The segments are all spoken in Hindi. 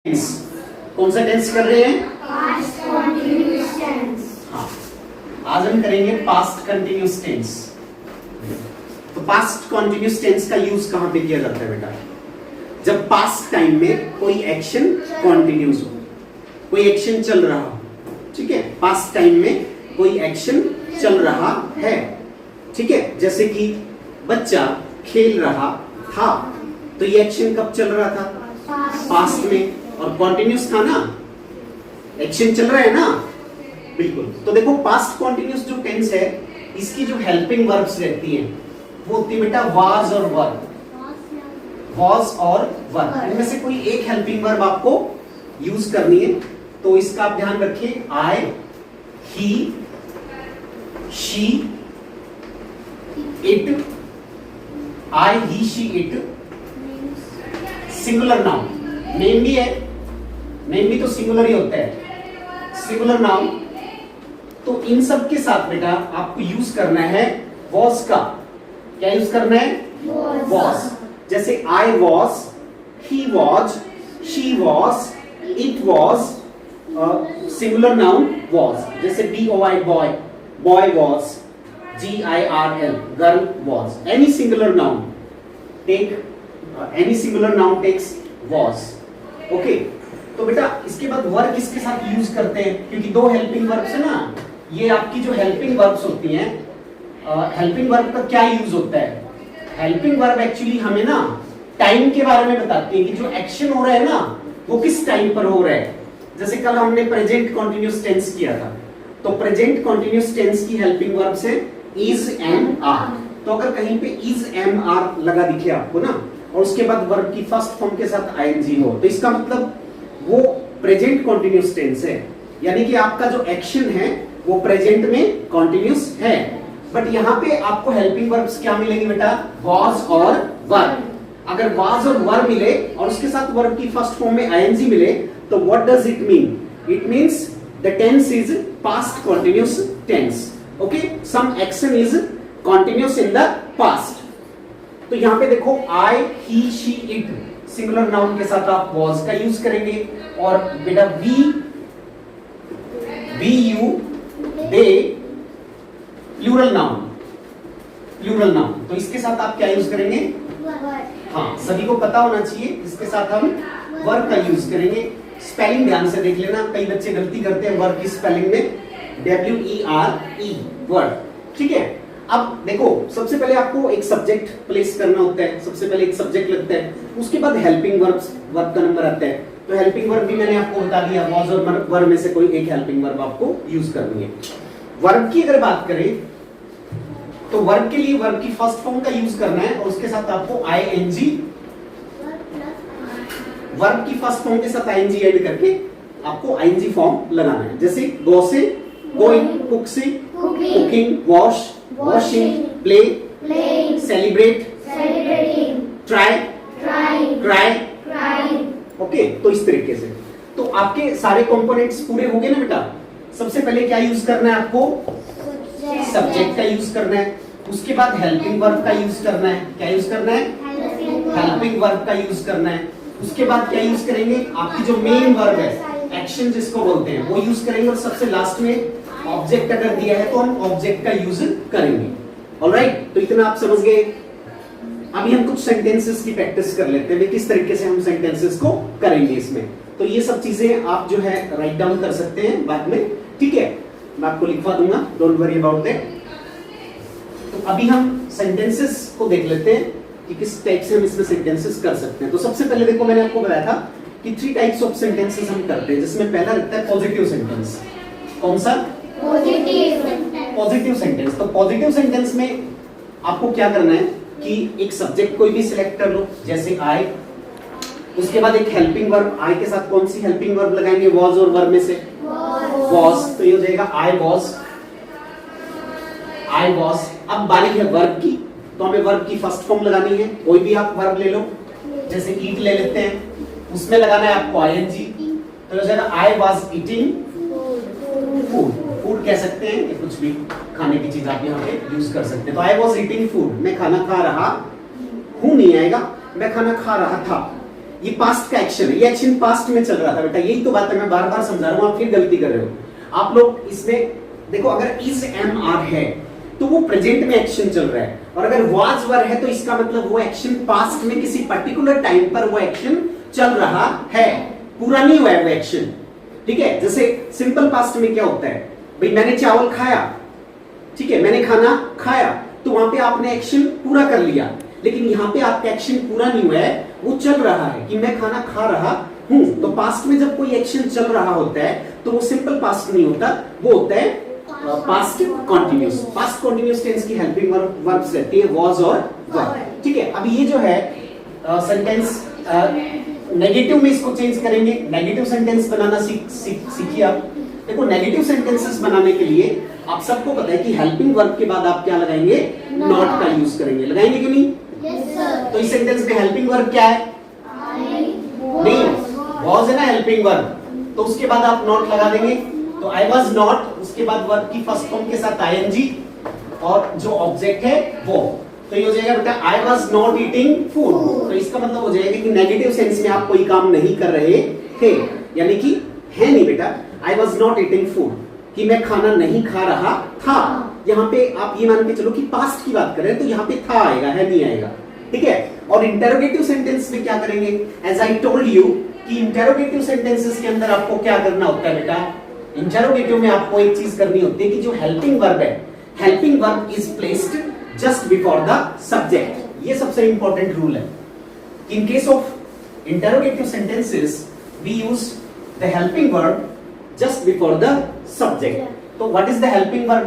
कौन सा टेंस कर रहे हैं? Past continuous tense. हाँ, आज हम करेंगे पास्ट कंटीन्यूअस टेंस। तो पास्ट कंटीन्यूअस टेंस का यूज कहां पे किया जाता है बेटा? जब पास्ट टाइम में कोई एक्शन कंटिन्यूस हो, कोई एक्शन चल रहा हो, ठीक है। पास्ट टाइम में कोई एक्शन चल रहा है, ठीक है। जैसे कि बच्चा खेल रहा था, तो ये एक्शन कब चल रहा था? पास्ट में, और कंटिन्यूस था ना, एक्शन चल रहा है ना, बिल्कुल। तो देखो पास्ट कंटिन्यूस जो टेंस है, इसकी जो हेल्पिंग वर्ब्स रहती हैं वो होती है बेटा वाज और वर। वाज और वर, इनमें से कोई एक हेल्पिंग वर्ब आपको यूज करनी है। तो इसका आप ध्यान रखिए, I, he, she, it. I, he, she, it singular noun. Name भी है, नेम भी तो सिंगुलर ही होता है, सिंगुलर नाउन। तो इन सब के साथ बेटा आपको यूज करना है वॉज का। क्या यूज करना है? वॉज। जैसे I was, he was, she was, it was, singular noun was. जैसे BOY boy, boy was, GIRL girl was. Any singular noun take, any singular noun takes was. Okay, तो बेटा इसके बाद वर्ब किसके साथ यूज करते हैं? क्योंकि दो हेल्पिंग वर्ब्स है ना, ये आपकी जो हेल्पिंग वर्ब्स होती हैं, हेल्पिंग वर्ब का क्या यूज होता है? हेल्पिंग वर्ब एक्चुअली हमें ना टाइम के बारे में बताती है कि जो एक्शन हो रहा है ना वो किस टाइम पर हो रहा है। जैसे कल हमने प्रेजेंट कंटीन्यूअस टेंस किया था, तो प्रेजेंट कंटीन्यूअस टेंस की हेल्पिंग वर्ब से इज, एम, आर। तो अगर कहीं पे इज, एम, आर लगा दिखे आपको ना, और उसके बाद वर्ब की फर्स्ट फॉर्म के साथ आईएनजी हो, तो इसका मतलब वो प्रेजेंट कंटीन्यूअस टेंस है, यानी कि आपका जो एक्शन है वो प्रेजेंट में कंटीन्यूअस है। बट यहाँ पे आपको हेल्पिंग वर्ब्स क्या मिलेंगे बेटा? वाज और वर। अगर वाज और वर मिले और उसके साथ वर्ब की फर्स्ट फॉर्म में आईएनजी मिले, तो what does it mean? It means the tense is past continuous tense. Okay, some action is continuous in the past. तो यहाँ पे देखो I, he, she, it singular noun के साथ आप वाज का यूज करेंगे, और बेटा we, you, they plural noun, plural noun. तो इसके साथ आप क्या यूज करेंगे? हाँ, सभी को पता होना चाहिए, इसके साथ हम वर्ब का यूज करेंगे। स्पेलिंग ध्यान से देख लेना, कई बच्चे गलती करते हैं वर्ब की स्पेलिंग में, WERE वर्ब, ठीक है। अब देखो सबसे पहले आपको एक सब्जेक्ट प्लेस करना होता है, सबसे पहले एक सब्जेक्ट लगता है, उसके बाद हेल्पिंग वर्ब्स, वर्ब का नंबर आता है। तो हेल्पिंग वर्ब भी मैंने आपको बता दिया, वाज और वर्ब में से कोई एक हेल्पिंग वर्ब आपको यूज करनी है। वर्ब की अगर बात करें तो वर्ब के लिए वर्ब की फर्स्ट फॉर्म का यूज करना है, और उसके साथ आपको आईएनजी, वर्ब की फर्स्ट फॉर्म के साथ आईएनजी ऐड करके आपको आईएनजी फॉर्म लगाना है। जैसे गो से गोइंग, कुक से cooking, wash, washing, play, playing, celebrate, celebrating, try, trying, cry. crying। Okay, तो इस तरीके से तो आपके सारे कंपोनेंट्स पूरे हो गए ना बेटा। सबसे पहले क्या यूज करना है आपको? सब्जेक्ट का यूज करना है, उसके बाद हेल्पिंग वर्ब का यूज करना है। क्या यूज करना है? हेल्पिंग वर्ब का यूज करना है। उसके बाद क्या यूज करेंगे? आपकी जो मेन वर्ब है, एक्शन जिसको बोलते हैं, वो यूज करेंगे, और सबसे लास्ट में ऑब्जेक्ट अगर दिया है तो हम ऑब्जेक्ट का यूज करेंगे। ऑलराइट, तो इतना आप समझ गए। अभी हम कुछ सेंटेंसेस की प्रैक्टिस कर लेते हैं, किस तरीके से हम सेंटेंसेस को करेंगे इसमें। तो ये सब चीजें आप जो है राइट डाउन कर सकते हैं बाद में, ठीक है, मैं आपको लिखवा दूंगा, डोंट वरी अबाउट दैट। तो अभी हम सेंटेंसेस को देख लेते हैं कि किस टाइप से हम इसमें सेंटेंसेस कर सकते हैं। तो सबसे पहले देखो मैंने आपको बताया था कि 3 टाइप्स ऑफ सेंटेंसेस हम करते हैं, जिसमें पहला रहता है पॉजिटिव सेंटेंस। कौन सा? Positive sentence. तो पॉजिटिव सेंटेंस में आपको क्या करना है कि एक सब्जेक्ट कोई भी सिलेक्ट कर लो, जैसे आई, उसके बाद एक हेल्पिंग वर्ब, आई के साथ कौन सी हेल्पिंग वर्ब लगाएंगे? वाज और वर्ब में से वाज, तो ये हो जाएगा आई वाज, आई वाज। अब बारी है वर्ब की, तो हमें वर्ब की फर्स्ट फॉर्म लगानी है। कोई भी आप वर्ब ले लो, जैसे ईट ले लेते हैं, उसमें लगाना है आपको आईएनजी, तो हो जाएगा I was eating food. Food कह सकते हैं, कुछ भी खाने की चीज आप यहाँ पे यूज कर सकते हैं। तो आई वाज ईटिंग फूड, मैं खाना खा रहा हूं नहीं आएगा, मैं खाना खा रहा था। ये पास्ट का एक्शन है, ये एक्शन पास्ट में चल रहा था बेटा, यही तो बात है, मैं बार बार समझा रहा हूं, आप फिर गलती कर रहे हो। आप लोग इसमें देखो, अगर इज एम आर है तो वो प्रेजेंट में एक्शन चल रहा है, और अगर वाज वर है तो इसका मतलब वो एक्शन पास्ट में किसी पर्टिकुलर टाइम पर वो एक्शन चल रहा है, पूरा नहीं हुआ है वो एक्शन। ठीक है, जैसे सिंपल पास्ट में क्या होता है, भाई मैंने चावल खाया, ठीक है, मैंने खाना खाया, तो वहां पे आपने एक्शन पूरा कर लिया, लेकिन यहाँ पे आपका एक्शन पूरा नहीं हुआ है, वो चल रहा है कि मैं खाना खा रहा हूं। तो पास्ट में जब कोई एक्शन चल रहा होता है तो वो सिंपल पास्ट नहीं होता, वो होता है past continuous. Past continuous tense की हेल्पिंग वर्ब्स रहती है वाज और वर। ठीक है, अब ये जो है सेंटेंस नेगेटिव में इसको चेंज करेंगे, नेगेटिव सेंटेंस बनाना सीखिए आप। देखो, नेगेटिव सेंटेंसेस बनाने के लिए आप सबको पता है कि हेल्पिंग वर्ब के बाद आप क्या लगाएंगे, नॉट का यूज करेंगे, लगाएंगे कि नहीं? तो इस सेंटेंस में हेल्पिंग वर्ब क्या है? नहीं, वाज है ना हेल्पिंग वर्ब, तो उसके बाद आप नॉट लगा देंगे। तो आई वाज नॉट, उसके बाद वर्ब की फर्स्ट फॉर्म के साथ आईएनजी और जो ऑब्जेक्ट है वो, तो ये हो जाएगा बेटा I was not eating food. तो इसका मतलब हो जाएगा कि नेगेटिव सेंस में आप कोई काम नहीं कर रहे थे, यानी कि है नहीं बेटा, I was not eating food, कि मैं खाना नहीं खा रहा था। यहाँ पे आप ये मान के चलो कि पास्ट की बात करें तो यहाँ पे था आएगा, है नहीं आएगा। ठीक है, और इंटेरोगेटिव सेंटेंस में क्या करेंगे, एज आई टोल्ड यू कि इंटेरोगेटिव सेंटेंसेस के अंदर आपको क्या करना होता है बेटा, इंटेरोगेटिव में आपको एक चीज करनी होती है कि जो हेल्पिंग वर्ब है, helping verb is placed just before the subject. ये सबसे इंपॉर्टेंट रूल है। In case of interrogative sentences we use the helping verb just before the subject. So what is the helping verb?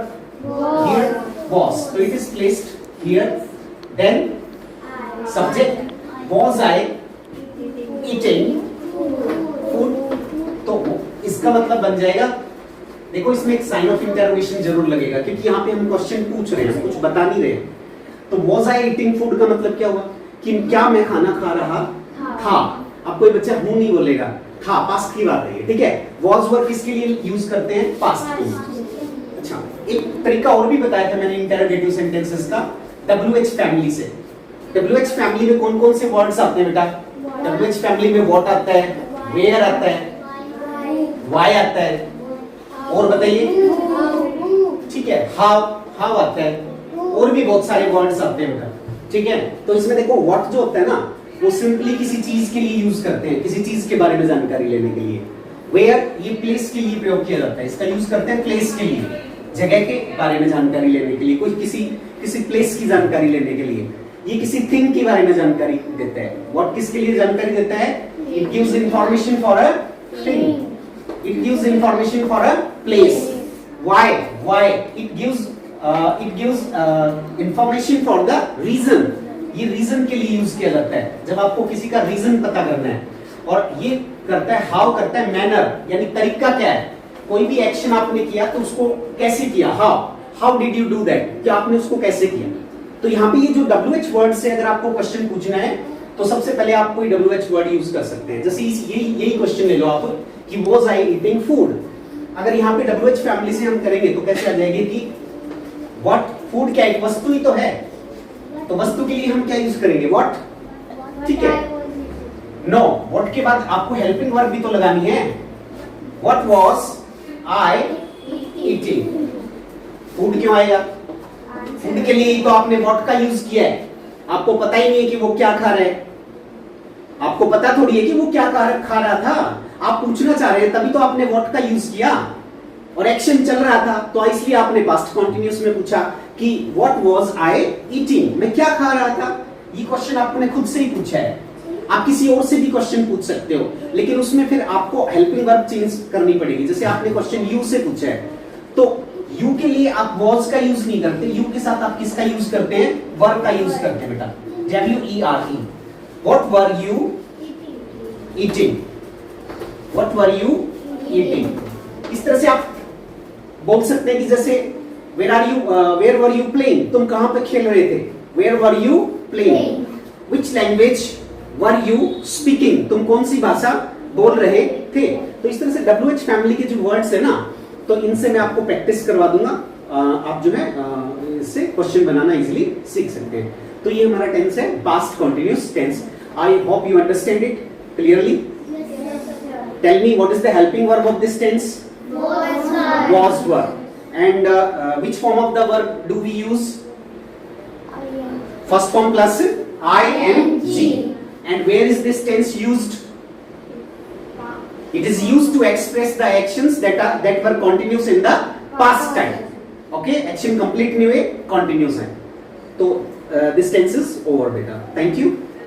Here was, so it is placed here, then subject was I eating food, तो इसका मतलब बन जाएगा, देखो इसमें एक साइन ऑफ इंटरोगेशन जरूर लगेगा क्योंकि यहाँ पे हम क्वेश्चन पूछ रहे हैं, कुछ बता नहीं रहे। तो was I eating food का मतलब क्या हुआ कि क्या मैं खाना खा रहा था। अब कोई बच्चा हूं नहीं बोलेगा, था पास्ट की बात है, ठीक है। was वर्ब किसके लिए यूज करते हैं, पास्ट के लिए। अच्छा, एक तरीका और भी बताया था मैंने इंटरोगेटिव सेंटेंसेस का, WH फैमिली से। WH फैमिली में कौन कौन से वर्ड्स आते हैं बेटा? WH फैमिली में what आता है, where आता है, why आता है, और बताइए, ठीक है, how आता है, और भी बहुत सारे वर्ड्स आते हैं बेटा, ठीक है। तो इसमें देखो what जो होता है ना, वो सिंपली किसी चीज के लिए यूज करते हैं, किसी चीज के बारे में जानकारी लेने के लिए। वेयर ये प्लेस के लिए प्रयोग किया जाता है, इसका यूज करते हैं प्लेस के लिए, जगह के बारे में जानकारी लेने के लिए, कोई किसी प्लेस की जानकारी लेने के लिए। ये किसी थिंग के बारे में जानकारी देता है। व्हाट किसके लिए जानकारी देता है? It gives information for a thing, it gives information for a place. Why it gives information for the reason, ये रीजन के लिए यूज किया जाता है जब आपको किसी का रीजन पता करना है। और ये करता है, हाउ करता है, मैनर यानी तरीका क्या है, कोई भी एक्शन आपने किया तो उसको कैसे किया, how did you do that, कि आपने उसको कैसे किया। तो यहाँ पे ये जो WH वर्ड से अगर आपको क्वेश्चन पूछना है तो सबसे पहले आप कोई WH वर्ड यूज कर सकते हैं। जैसे यही क्वेश्चन ले लो आप कि was I eating food, अगर यहाँ पे WH फैमिली से हम करेंगे तो कैसे आ जाएगी कि what, फूड क्या एक वस्तु ही तो है, तो वस्तु के लिए हम क्या यूज करेंगे, व्हाट, ठीक है। नो, व्हाट के बाद आपको हेल्पिंग वर्ब भी तो लगानी है। What was I eating, food क्यों आएगा, फूड के लिए ही तो आपने व्हाट का यूज किया है। आपको पता ही नहीं है कि वो क्या खा रहे हैं, आपको पता थोड़ी है कि वो क्या खा रहा था, आप पूछना चाह रहे हैं तभी तो आपने व्हाट का यूज किया, और एक्शन चल रहा था तो इसलिए आपने पास्ट कंटिन्यूअस में पूछा कि व्हाट वाज आई ईटिंग, मैं क्या खा रहा था। ये क्वेश्चन आपने खुद से ही पूछा है, आप किसी और से भी क्वेश्चन पूछ सकते हो, लेकिन उसमें फिर आपको हेल्पिंग वर्ब चेंज करनी पड़ेगी। जैसे आपने क्वेश्चन यू से पूछा है तो यू के लिए आप was का यूज नहीं करते, यू के साथ आप किसका यूज करते हैं, वर्ब का यूज करते हैं बेटा, WERE। What were you eating, what were you eating. इस तरह से आप बोल सकते हैं कि जैसे वेयर वर यू प्लेइंग, तुम कहां पे खेल रहे थे, where were you playing. Which language were you speaking, तुम कौन सी भाषा बोल रहे थे। तो इस तरह से WH फैमिली के जो वर्ड्स है ना, तो इनसे मैं आपको प्रैक्टिस करवा दूंगा, आप जो है इससे क्वेश्चन बनाना इजीली सीख सकते हैं। तो ये हमारा टेंस है past continuous tense. I hope you understand it. clearly? Tell me, what is the helping verb of this tense? Was verb. And which form of the verb do we use? First form plus ing. And where is this tense used? It is used to express the actions that were continuous in the past time. Okay, action complete नहीं हुए, continuous है. तो this tense is over, beta. Thank you.